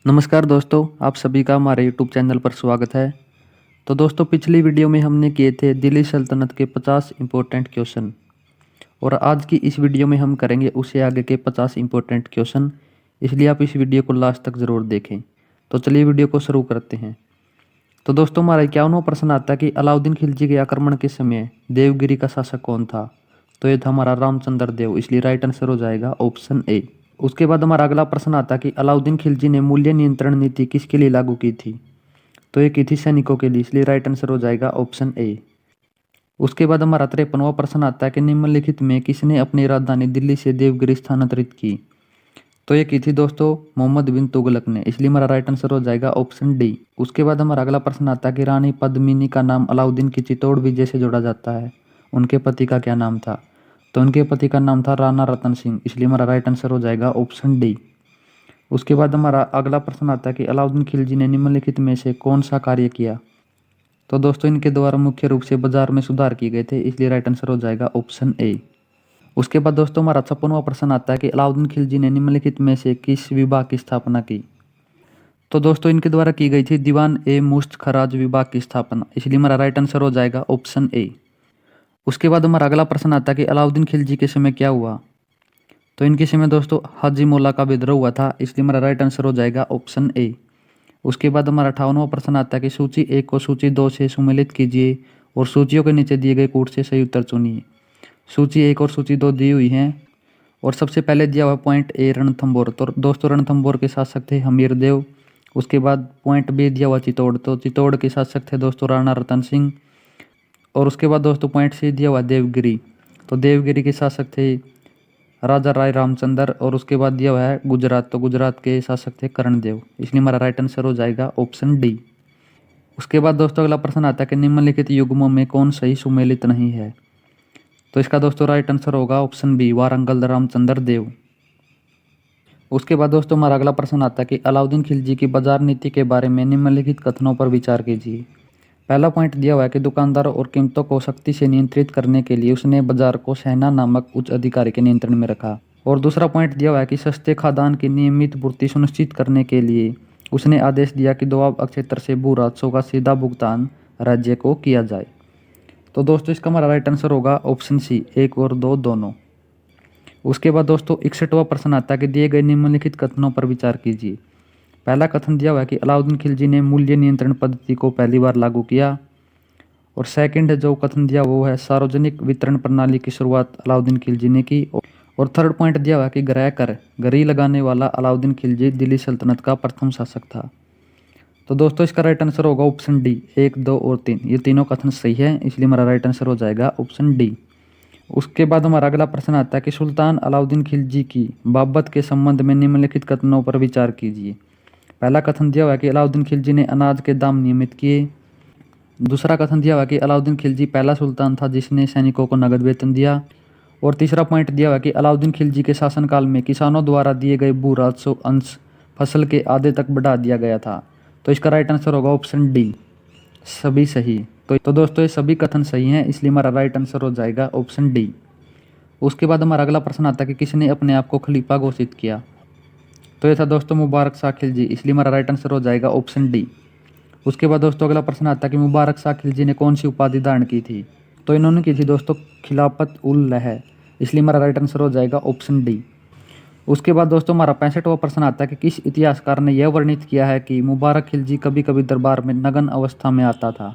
नमस्कार दोस्तों, आप सभी का हमारे यूट्यूब चैनल पर स्वागत है। तो दोस्तों, पिछली वीडियो में हमने किए थे दिल्ली सल्तनत के 50 इम्पोर्टेंट क्वेश्चन और आज की इस वीडियो में हम करेंगे उससे आगे के 50 इम्पोर्टेंट क्वेश्चन। इसलिए आप इस वीडियो को लास्ट तक ज़रूर देखें। तो चलिए वीडियो को शुरू करते हैं। तो दोस्तों, हमारा 51वां प्रश्न आता है कि अलाउद्दीन खिलजी के आक्रमण के समय देवगिरी का शासक कौन था। तो ये था हमारा रामचंद्र देव, इसलिए राइट आंसर हो जाएगा ऑप्शन ए। उसके बाद हमारा अगला प्रश्न आता है कि अलाउद्दीन खिलजी ने मूल्य नियंत्रण नीति किसके लिए लागू की थी। तो ये की थी सैनिकों के लिए, इसलिए राइट आंसर हो जाएगा ऑप्शन ए। उसके बाद हमारा 53वां प्रश्न आता है कि निम्नलिखित में किसने अपनी राजधानी दिल्ली से देवगिरी स्थानांतरित की। तो ये की थी दोस्तों मोहम्मद बिन तुगलक ने, इसलिए हमारा राइट आंसर हो जाएगा ऑप्शन डी। उसके बाद हमारा अगला प्रश्न आता है कि रानी पद्मिनी का नाम अलाउद्दीन की चित्तौड़ विजय से जोड़ा जाता है, उनके पति का क्या नाम था। तो उनके पति का नाम था राणा रतन सिंह, इसलिए हमारा राइट आंसर हो जाएगा ऑप्शन डी। उसके बाद हमारा अगला प्रश्न आता है कि अलाउद्दीन खिलजी ने निम्नलिखित में से कौन सा कार्य किया। तो दोस्तों, इनके द्वारा मुख्य रूप से बाजार में सुधार किए गए थे, इसलिए राइट आंसर हो जाएगा ऑप्शन ए। उसके बाद दोस्तों हमारा 56वां प्रश्न आता है कि अलाउद्दीन खिलजी ने निम्नलिखित में से किस विभाग की स्थापना की। तो दोस्तों, इनके द्वारा की गई थी दीवान ए मुश्त खराज विभाग की स्थापना, इसलिए हमारा राइट आंसर हो जाएगा ऑप्शन ए। उसके बाद हमारा अगला प्रश्न आता है कि अलाउद्दीन खिलजी के समय क्या हुआ। तो इनके समय दोस्तों हाजी मौला का विद्रोह हुआ था, इसलिए हमारा राइट आंसर हो जाएगा ऑप्शन ए। उसके बाद हमारा 58वां प्रश्न आता है कि सूची 1 को सूची 2 से सुमेलित कीजिए और सूचियों के नीचे दिए गए कूट से सही उत्तर चुनिए। सूची 1 और सूची 2 दी हुई हैं और सबसे पहले दिया हुआ पॉइंट ए रणथंभौर। तो दोस्तों रणथंभौर के शासक थे हमीरदेव। उसके बाद पॉइंट बी दिया हुआ चित्तौड़, तो चित्तौड़ के शासक थे दोस्तों राणा रतन सिंह। और उसके बाद दोस्तों पॉइंट सी दिया हुआ देवगिरी, तो देवगिरी के शासक थे राजा राय रामचंद्र। और उसके बाद दिया हुआ है गुजरात, तो गुजरात के शासक थे कर्णदेव, इसलिए हमारा राइट आंसर हो जाएगा ऑप्शन डी। उसके बाद दोस्तों अगला प्रश्न आता है कि निम्नलिखित युग्मों में कौन सही सुमेलित नहीं है। तो इसका दोस्तों राइट आंसर होगा ऑप्शन बी, वारंगल रामचंद्र देव। उसके बाद दोस्तों हमारा अगला प्रश्न आता है कि अलाउद्दीन खिलजी की बाजार नीति के बारे में निम्नलिखित कथनों पर विचार कीजिए। पहला पॉइंट दिया हुआ है कि दुकानदारों और कीमतों को सख्ती से नियंत्रित करने के लिए उसने बाजार को सेना नामक उच्च अधिकारी के नियंत्रण में रखा। और दूसरा पॉइंट दिया हुआ है कि सस्ते खाद्यान्न की नियमित पूर्ति सुनिश्चित करने के लिए उसने आदेश दिया कि दोआब क्षेत्र से भू राजस्व का सीधा भुगतान राज्य को किया जाए। तो दोस्तों इसका हमारा राइट आंसर होगा ऑप्शन सी, 1 और 2 दोनों। उसके बाद दोस्तों 61वां प्रश्न आता है कि दिए गए निम्नलिखित कथनों पर विचार कीजिए। पहला कथन दिया हुआ है कि अलाउद्दीन खिलजी ने मूल्य नियंत्रण पद्धति को पहली बार लागू किया। और सेकंड जो कथन दिया वो है सार्वजनिक वितरण प्रणाली की शुरुआत अलाउद्दीन खिलजी ने की। और थर्ड पॉइंट दिया हुआ है कि ग्रह कर गरी लगाने वाला अलाउद्दीन खिलजी दिल्ली सल्तनत का प्रथम शासक था। तो दोस्तों इसका राइट आंसर होगा ऑप्शन डी, 1, 2 और 3, ये तीनों कथन सही है, इसलिए हमारा राइट आंसर हो जाएगा ऑप्शन डी। उसके बाद हमारा अगला प्रश्न आता है कि सुल्तान अलाउद्दीन खिलजी की बाबत के संबंध में निम्नलिखित कथनों पर विचार कीजिए। पहला कथन दिया हुआ है कि अलाउद्दीन खिलजी ने अनाज के दाम नियमित किए। दूसरा कथन दिया हुआ है कि अलाउद्दीन खिलजी पहला सुल्तान था जिसने सैनिकों को नगद वेतन दिया। और तीसरा पॉइंट दिया हुआ है कि अलाउद्दीन खिलजी के शासनकाल में किसानों द्वारा दिए गए भू राजस्व अंश फसल के आधे तक बढ़ा दिया गया था। तो इसका राइट आंसर होगा ऑप्शन डी, सभी सही। तो दोस्तों ये सभी कथन सही हैं, इसलिए हमारा राइट आंसर हो जाएगा ऑप्शन डी। उसके बाद हमारा अगला प्रश्न आता है कि किसने अपने आप को खलीफा घोषित किया। तो ये था दोस्तों मुबारक शाह खिलजी, इसलिए हमारा राइट आंसर हो जाएगा ऑप्शन डी। उसके बाद दोस्तों अगला प्रश्न आता है कि मुबारक शाह खिलजी ने कौन सी उपाधि धारण की थी। तो इन्होंने की थी दोस्तों खिलाफत उल लह, इसलिए हमारा राइट आंसर हो जाएगा ऑप्शन डी। उसके बाद दोस्तों हमारा 65वां प्रश्न आता है कि किस इतिहासकार ने यह वर्णित किया है कि मुबारक खिलजी कभी कभी दरबार में नग्न अवस्था में आता था।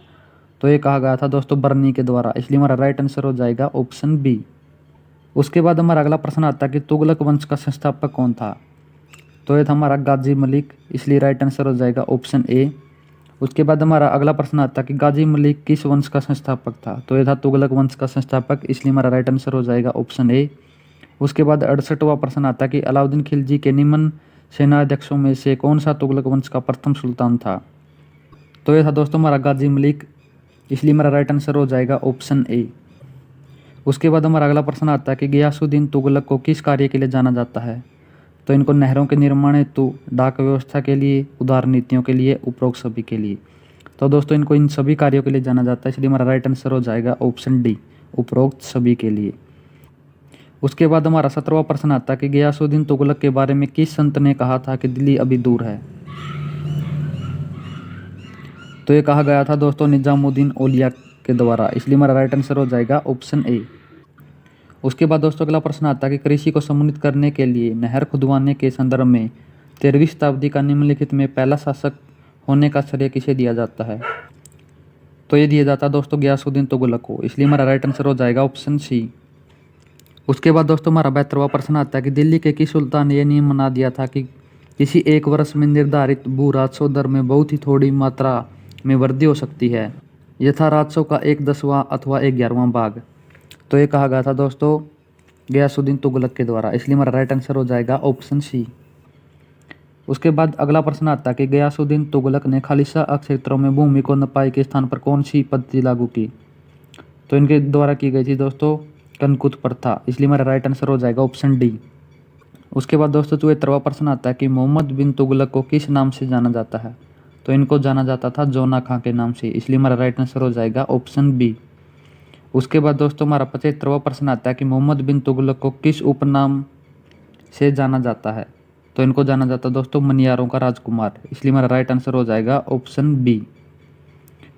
तो ये कहा गया था दोस्तों बर्नी के द्वारा, इसलिए हमारा राइट आंसर हो जाएगा ऑप्शन बी। उसके बाद हमारा अगला प्रश्न आता है कि तुगलक वंश का संस्थापक कौन था। तो ये था हमारा गाजी मलिक, इसलिए राइट आंसर हो जाएगा ऑप्शन ए। उसके बाद हमारा अगला प्रश्न आता है कि गाजी मलिक किस वंश का संस्थापक था। तो ये था तुगलक वंश का संस्थापक, इसलिए हमारा राइट आंसर हो जाएगा ऑप्शन ए। उसके बाद 68वां प्रश्न आता है कि अलाउद्दीन खिलजी के निम्न सेनाध्यक्षों में से कौन सा तुगलक वंश का प्रथम सुल्तान था। तो ये था दोस्तों हमारा गाजी मलिक, इसलिए हमारा राइट आंसर हो जाएगा ऑप्शन ए। उसके बाद हमारा अगला प्रश्न आता है कि गियासुद्दीन तुगलक को किस कार्य के लिए जाना जाता है। तो इनको नहरों के निर्माण हेतु, डाक व्यवस्था के लिए, उदार नीतियों के लिए, उपरोक्त सभी के लिए। तो दोस्तों इनको इन सभी कार्यों के लिए जाना जाता है, इसलिए हमारा राइट आंसर हो जाएगा ऑप्शन डी, उपरोक्त सभी के लिए। उसके बाद हमारा 17वां प्रश्न आता है कि गियासुद्दीन तुगलक के बारे में किस संत ने कहा था कि दिल्ली अभी दूर है। तो ये कहा गया था दोस्तों निजामुद्दीन औलिया के द्वारा, इसलिए हमारा राइट आंसर हो जाएगा ऑप्शन ए। उसके बाद दोस्तों अगला प्रश्न आता है कि कृषि को समन्वित करने के लिए नहर खुदवाने के संदर्भ में 13वीं शताब्दी का निम्नलिखित में पहला शासक होने का श्रेय किसे दिया जाता है। तो ये दिया जाता है दोस्तों गयासुद्दीन तुगलक को, इसलिए हमारा राइट आंसर हो जाएगा ऑप्शन सी। उसके बाद दोस्तों हमारा 72वां प्रश्न आता है कि दिल्ली के किस सुल्तान ने यह नियम बना दिया था कि किसी एक वर्ष में निर्धारित भू राजस्व दर में बहुत ही थोड़ी मात्रा में वृद्धि हो सकती है, यथा राजस्व का 1/10वां अथवा 11वां भाग। तो ये कहा गया था दोस्तों गयासुद्दीन तुगलक के द्वारा, इसलिए हमारा राइट आंसर हो जाएगा ऑप्शन सी। उसके बाद अगला प्रश्न आता है कि गयासुद्दीन तुगलक ने खालिशा क्षेत्रों में भूमि को नपाई के स्थान पर कौन सी पद्धति लागू की। तो इनके द्वारा की गई थी दोस्तों कनकुत प्रथा, इसलिए हमारा राइट आंसर हो जाएगा ऑप्शन डी। उसके बाद दोस्तों 74वां प्रश्न आता है कि मोहम्मद बिन तुगलक को किस नाम से जाना जाता है। तो इनको जाना जाता था जोना खां के नाम से, इसलिए हमारा राइट आंसर हो जाएगा ऑप्शन बी। उसके बाद दोस्तों हमारा 75वां प्रश्न आता है कि मोहम्मद बिन तुगलक को किस उपनाम से जाना जाता है। तो इनको जाना जाता है दोस्तों मनियारों का राजकुमार, इसलिए हमारा राइट आंसर हो जाएगा ऑप्शन बी।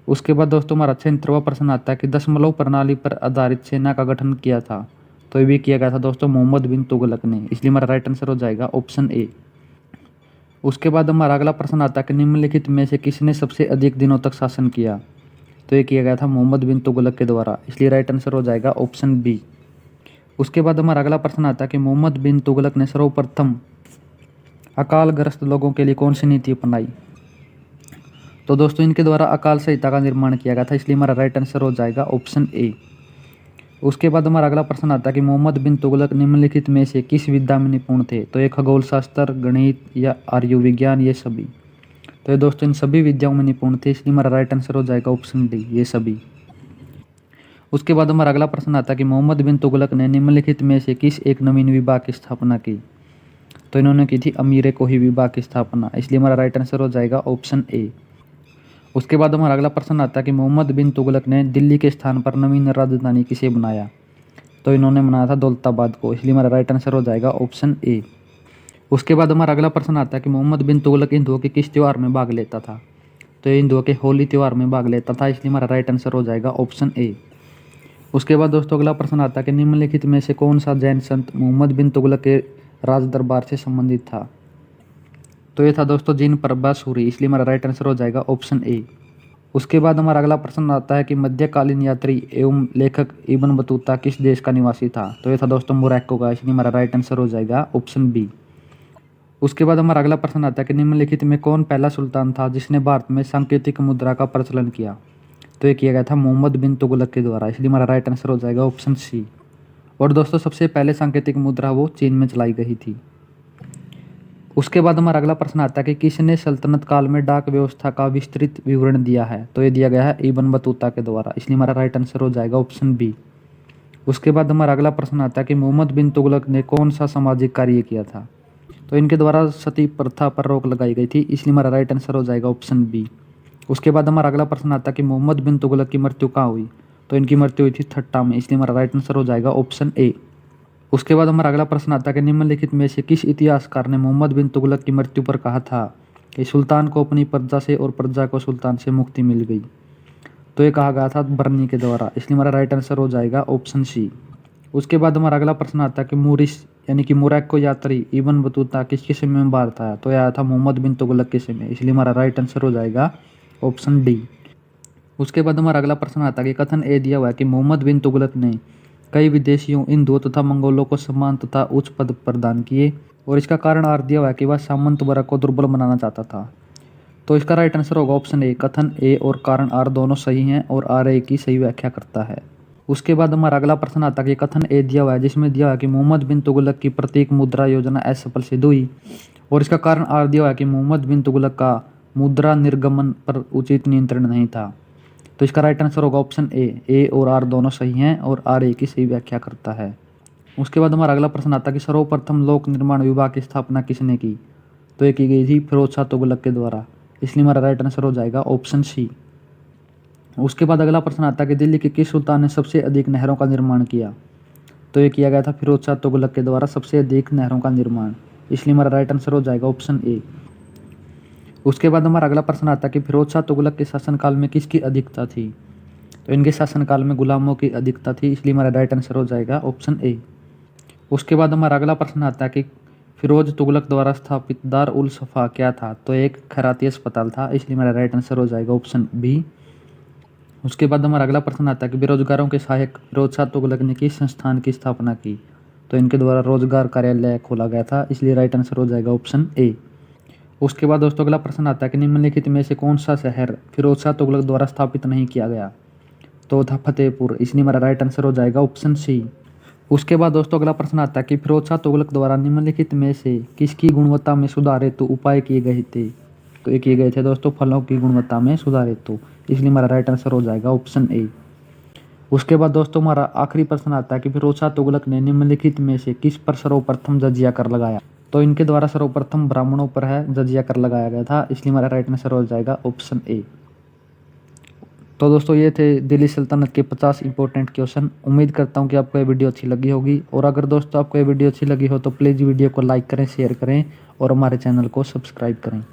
उसके बाद दोस्तों हमारा 76वां प्रश्न आता है कि दशमलव प्रणाली पर आधारित सेना का गठन किया था। तो ये भी किया गया था दोस्तों मोहम्मद बिन तुगलक ने, इसलिए हमारा राइट आंसर हो जाएगा ऑप्शन ए। उसके बाद हमारा अगला प्रश्न आता है कि निम्नलिखित में से किसने सबसे अधिक दिनों तक शासन किया। तो ये किया गया था मोहम्मद बिन तुगलक के द्वारा, इसलिए राइट आंसर हो जाएगा ऑप्शन बी। उसके बाद हमारा अगला प्रश्न आता है कि मोहम्मद बिन तुगलक ने सर्वप्रथम अकालग्रस्त लोगों के लिए कौन सी नीति अपनाई। तो दोस्तों इनके द्वारा अकाल संहिता का निर्माण किया गया था, इसलिए हमारा राइट आंसर हो जाएगा ऑप्शन ए। उसके बाद हमारा अगला प्रश्न आता है कि मोहम्मद बिन तुगलक निम्नलिखित में से किस विद्या में निपुण थे। तो ये खगोल शास्त्र, गणित या आयुर्विज्ञान, ये सभी। तो ये दोस्तों इन सभी विद्याओं में निपुण थे, इसलिए हमारा राइट आंसर हो जाएगा ऑप्शन डी, ये सभी। उसके बाद हमारा अगला प्रश्न आता है कि मोहम्मद बिन तुगलक ने निम्नलिखित में से किस एक नवीन विभाग की स्थापना की। तो इन्होंने की थी अमीर कोही विभाग की स्थापना, इसलिए हमारा राइट आंसर हो जाएगा ऑप्शन ए। उसके बाद हमारा अगला प्रश्न आता है कि मोहम्मद बिन तुगलक ने दिल्ली के स्थान पर नवीन राजधानी किसे बनाया। तो इन्होंने बनाया था दौलताबाद को, इसलिए हमारा राइट आंसर हो जाएगा ऑप्शन ए। उसके बाद हमारा अगला प्रश्न आता है कि मोहम्मद बिन तुगलक हिंदुओं के किस त्यौहार में भाग लेता था। तो ये हिंदुओं के होली त्यौहार में भाग लेता था, इसलिए हमारा राइट आंसर हो जाएगा ऑप्शन ए। उसके बाद दोस्तों अगला प्रश्न आता है कि निम्नलिखित में से कौन सा जैन संत मोहम्मद बिन तुगलक के राज दरबार से संबंधित था। तो ये था दोस्तों जिन परबासूरी, इसलिए हमारा राइट आंसर हो जाएगा ऑप्शन ए। उसके बाद हमारा अगला प्रश्न आता है कि मध्यकालीन यात्री एवं लेखक इब्न बतूता किस देश का निवासी था। तो ये था दोस्तों मोरक्को का, इसलिए हमारा राइट आंसर हो जाएगा ऑप्शन बी। उसके बाद हमारा अगला प्रश्न आता है कि निम्नलिखित में कौन पहला सुल्तान था जिसने भारत में सांकेतिक मुद्रा का प्रचलन किया। तो ये किया गया था मोहम्मद बिन तुगलक के द्वारा, इसलिए हमारा राइट आंसर हो जाएगा ऑप्शन सी। और दोस्तों सबसे पहले सांकेतिक मुद्रा वो चीन में चलाई गई थी। उसके बाद हमारा अगला प्रश्न आता है कि किसने सल्तनत काल में डाक व्यवस्था का विस्तृत विवरण दिया है। तो ये दिया गया है इब्न बतूता के द्वारा, इसलिए हमारा राइट आंसर हो जाएगा ऑप्शन बी। उसके बाद हमारा अगला प्रश्न आता है कि मोहम्मद बिन तुगलक ने कौन सा सामाजिक कार्य किया था। तो इनके द्वारा सती प्रथा पर रोक लगाई गई थी, इसलिए हमारा राइट आंसर हो जाएगा ऑप्शन बी। उसके बाद हमारा अगला प्रश्न आता है कि मोहम्मद बिन तुगलक की मृत्यु कहाँ हुई। तो इनकी मृत्यु हुई थी ठट्टा में, इसलिए हमारा राइट आंसर हो जाएगा ऑप्शन ए। उसके बाद हमारा अगला प्रश्न आता है कि निम्नलिखित में से किस इतिहासकार ने मोहम्मद बिन तुगलक की मृत्यु पर कहा था कि सुल्तान को अपनी प्रजा से और प्रजा को सुल्तान से मुक्ति मिल गई। तो ये कहा गया था बर्नी के द्वारा, इसलिए हमारा राइट आंसर हो जाएगा ऑप्शन सी। उसके बाद हमारा अगला प्रश्न आता है कि मूरिश यानी कि मोरक्को यात्री इब्न बतूता किसके समय में भारत आया। तो यह आया था मोहम्मद बिन तुगलक के समय, इसलिए हमारा राइट आंसर हो जाएगा ऑप्शन डी। उसके बाद हमारा अगला प्रश्न आता है कि कथन ए दिया हुआ है कि मोहम्मद बिन तुगलक ने कई विदेशियों, हिंदुओं तथा मंगोलों को सम्मान तथा उच्च पद प्रदान किए, और इसका कारण आर दिया हुआ है कि वह सामंत वर्ग को दुर्बल बनाना चाहता था। तो इसका राइट आंसर होगा ऑप्शन ए। कथन ए और कारण आर दोनों सही हैं और आर ए की सही व्याख्या करता है। उसके बाद हमारा अगला प्रश्न आता है कि कथन ए दिया हुआ है जिसमें दिया हुआ है कि मोहम्मद बिन तुगलक की प्रतीक मुद्रा योजना असफल सिद्ध हुई, और इसका कारण आर दिया हुआ है कि मोहम्मद बिन तुगलक का मुद्रा निर्गमन पर उचित नियंत्रण नहीं था। तो इसका राइट आंसर होगा ऑप्शन ए और आर दोनों सही हैं और आर ए की सही व्याख्या करता है। उसके बाद हमारा अगला प्रश्न आता है कि सर्वप्रथम लोक निर्माण विभाग की स्थापना किसने की। तो ये की गई थी फिरोज शाह तुगलक के द्वारा, इसलिए हमारा राइट आंसर हो जाएगा ऑप्शन सी। उसके बाद अगला प्रश्न आता है कि दिल्ली के किस सुल्तान ने सबसे अधिक नहरों का निर्माण किया। तो ये किया गया था फिरोज शाह तुगलक के द्वारा सबसे अधिक नहरों का निर्माण, इसलिए हमारा राइट आंसर हो जाएगा ऑप्शन ए। उसके बाद हमारा अगला प्रश्न आता है कि फिरोज शाह तुगलक के शासनकाल में किसकी अधिकता थी। तो इनके शासनकाल में गुलामों की अधिकता थी, इसलिए हमारा राइट आंसर हो जाएगा ऑप्शन ए। उसके बाद हमारा अगला प्रश्न आता है कि फिरोज तुगलक द्वारा स्थापित दार उल सफ़ा क्या था। तो एक खैराती अस्पताल था, इसलिए हमारा राइट आंसर हो जाएगा ऑप्शन बी। उसके बाद हमारा अगला प्रश्न आता है कि बेरोजगारों के सहायक फिरोज शाह तुगलक ने किस संस्थान की स्थापना की। तो इनके द्वारा रोजगार कार्यालय खोला गया था, इसलिए राइट आंसर हो जाएगा ऑप्शन ए। उसके बाद दोस्तों अगला प्रश्न आता है कि निम्नलिखित में से कौन सा शहर फिरोज शाह तुगलक द्वारा स्थापित नहीं किया गया। तो था फतेहपुर, इसलिए हमारा राइट आंसर हो जाएगा ऑप्शन सी। उसके बाद दोस्तों अगला प्रश्न आता है कि फिरोज शाह तुगलक द्वारा निम्नलिखित में से किसकी गुणवत्ता में सुधार हेतु उपाय किए गए थे। तो ये किए गए थे दोस्तों फलों की गुणवत्ता में सुधार हेतु, इसलिए हमारा राइट आंसर हो जाएगा ऑप्शन ए। उसके बाद दोस्तों हमारा आखिरी प्रश्न आता है कि फिरोज शाह तुगलक ने निम्नलिखित में से किस पर सर्वप्रथम जजिया कर लगाया। तो इनके द्वारा सर्वप्रथम ब्राह्मणों पर है जजिया कर लगाया गया था, इसलिए हमारा राइट आंसर हो जाएगा ऑप्शन ए। तो दोस्तों ये थे दिल्ली सल्तनत के 50 इंपॉर्टेंट क्वेश्चन। उम्मीद करता हूँ कि आपको ये वीडियो अच्छी लगी होगी, और अगर दोस्तों आपको ये वीडियो अच्छी लगी हो तो प्लीज़ वीडियो को लाइक करें, शेयर करें और हमारे चैनल को सब्सक्राइब करें।